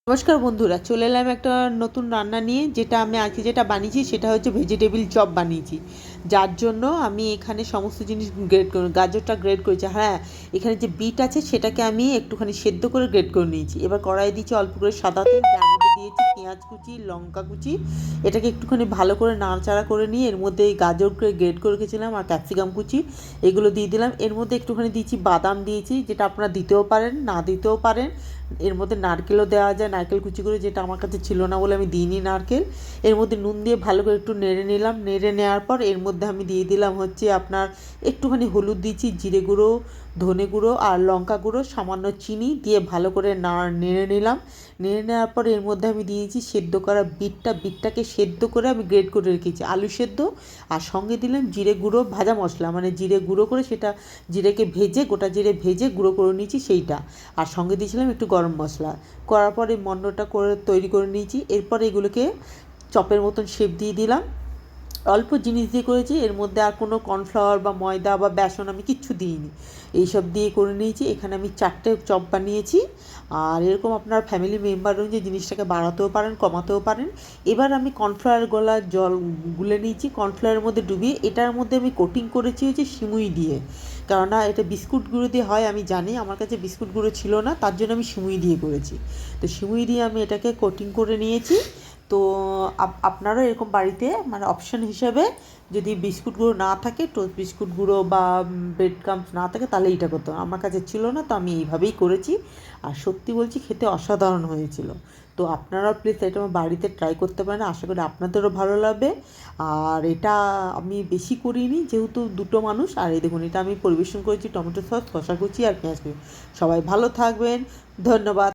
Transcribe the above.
নমস্কার বন্ধুরা, চলে এলাম একটা নতুন রান্না নিয়ে। আমি আজকে বানিয়েছি সেটা হচ্ছে ভেজিটেবিল চপ বানিয়েছি। যার জন্য আমি এখানে সমস্ত জিনিস গ্রেড করে, গাজরটা গ্রেড করেছি। হ্যাঁ, এখানে যে বিট আছে সেটাকে আমি একটুখানি সেদ্ধ করে গ্রেড করে নিয়েছি। এবার কড়াই দিয়েছি অল্প করে সাদা তেল, যার মধ্যে দিয়েছি পেঁয়াজ কুচি, লঙ্কা কুচি। এটাকে একটুখানি ভালো করে নাড়াচাড়া করে নিয়ে এর মধ্যে এই গাজরকে গ্রেড করে রেখেছিলাম আর ক্যাপসিকাম কুচি এগুলো দিয়ে দিলাম। এর মধ্যে একটুখানি দিয়েছি বাদাম দিয়েছি, যেটা আপনারা দিতেও পারেন, না দিতেও পারেন। এর মধ্যে নারকেলও দেওয়া যায়, নারকেল কুচি করে, যেটা আমার কাছে ছিল না বলে আমি দিইনি নারকেল। এর মধ্যে নুন দিয়ে ভালো করে একটু নেড়ে নিলাম। নেড়ে নেওয়ার পর এর মধ্যে আমি দিয়ে দিলাম হচ্ছে আপনার একটুখানি হলুদ দিয়েছি, জিরে গুঁড়ো, ধনে গুঁড়ো আর লঙ্কা গুঁড়ো, সামান্য চিনি দিয়ে ভালো করে নেড়ে নিলাম। নেড়ে নেওয়ার পর এর মধ্যে আমি দিয়েছি সেদ্ধ করা বিটটাকে সেদ্ধ করে আমি গ্রেড করে রেখেছি, আলু সেদ্ধ। আর সঙ্গে দিলাম জিরে গুঁড়ো, ভাজা মশলা, মানে জিরে গুঁড়ো করে, সেটা জিরেকে ভেজে, গোটা জিরে ভেজে গুঁড়ো করে নিয়েছি সেইটা। আর সঙ্গে দিয়েছিলাম একটু গরম মশলা। করার পর এই মণ্ডটা করে তৈরি করে নিয়েছি। এরপর এগুলোকে চপের মতন শেপ দিয়ে দিলাম। অল্প জিনিস দিয়ে করেছি, এর মধ্যে আর কোনো কর্নফ্লাওয়ার বা ময়দা বা বেসন আমি কিচ্ছু দিইনি, এইসব দিয়ে করে নিয়েছি। এখানে আমি 4টে চপ বানিয়েছি। আর এরকম আপনার ফ্যামিলি মেম্বার অনুযায়ী জিনিসটাকে বাড়াতেও পারেন, কমাতেও পারেন। এবার আমি কর্নফ্লাওয়ার গোলা জল গুলে নিয়েছি কর্নফ্লাওয়ারের মধ্যে ডুবিয়ে। এটার মধ্যে আমি কোটিং করেছি হচ্ছে সিমুই দিয়ে, কেননা এটা বিস্কুট গুঁড়ো দিয়ে হয় আমি জানি, আমার কাছে বিস্কুট গুঁড়ো ছিল না, তার জন্য আমি সিমুই দিয়ে করেছি। তো সিমুই দিয়ে আমি এটাকে কোটিং করে নিয়েছি। তো আপনারাও এরকম বাড়িতে, মানে অপশান হিসেবে, যদি বিস্কুট গুঁড়ো না থাকে, টোস্ট বিস্কুট গুঁড়ো বা ব্রেড ক্রাম্বস না থাকে, তাহলে এইটা করতে হবে। আমার কাছে ছিল না, তো আমি এইভাবেই করেছি। আর সত্যি বলছি, খেতে অসাধারণ হয়েছিল। তো আপনারাও প্লিজ এটা আমার বাড়িতে ট্রাই করতে পারেন, আশা করি আপনাদেরও ভালো লাগবে। আর এটা আমি বেশি করিনি, যেহেতু দুটো মানুষ। আর এই দেখুন, এটা আমি পরিবেশন করেছি টমেটো সস, শসা কুচি আর পেঁয়াজ কুচি। সবাই ভালো থাকবেন, ধন্যবাদ।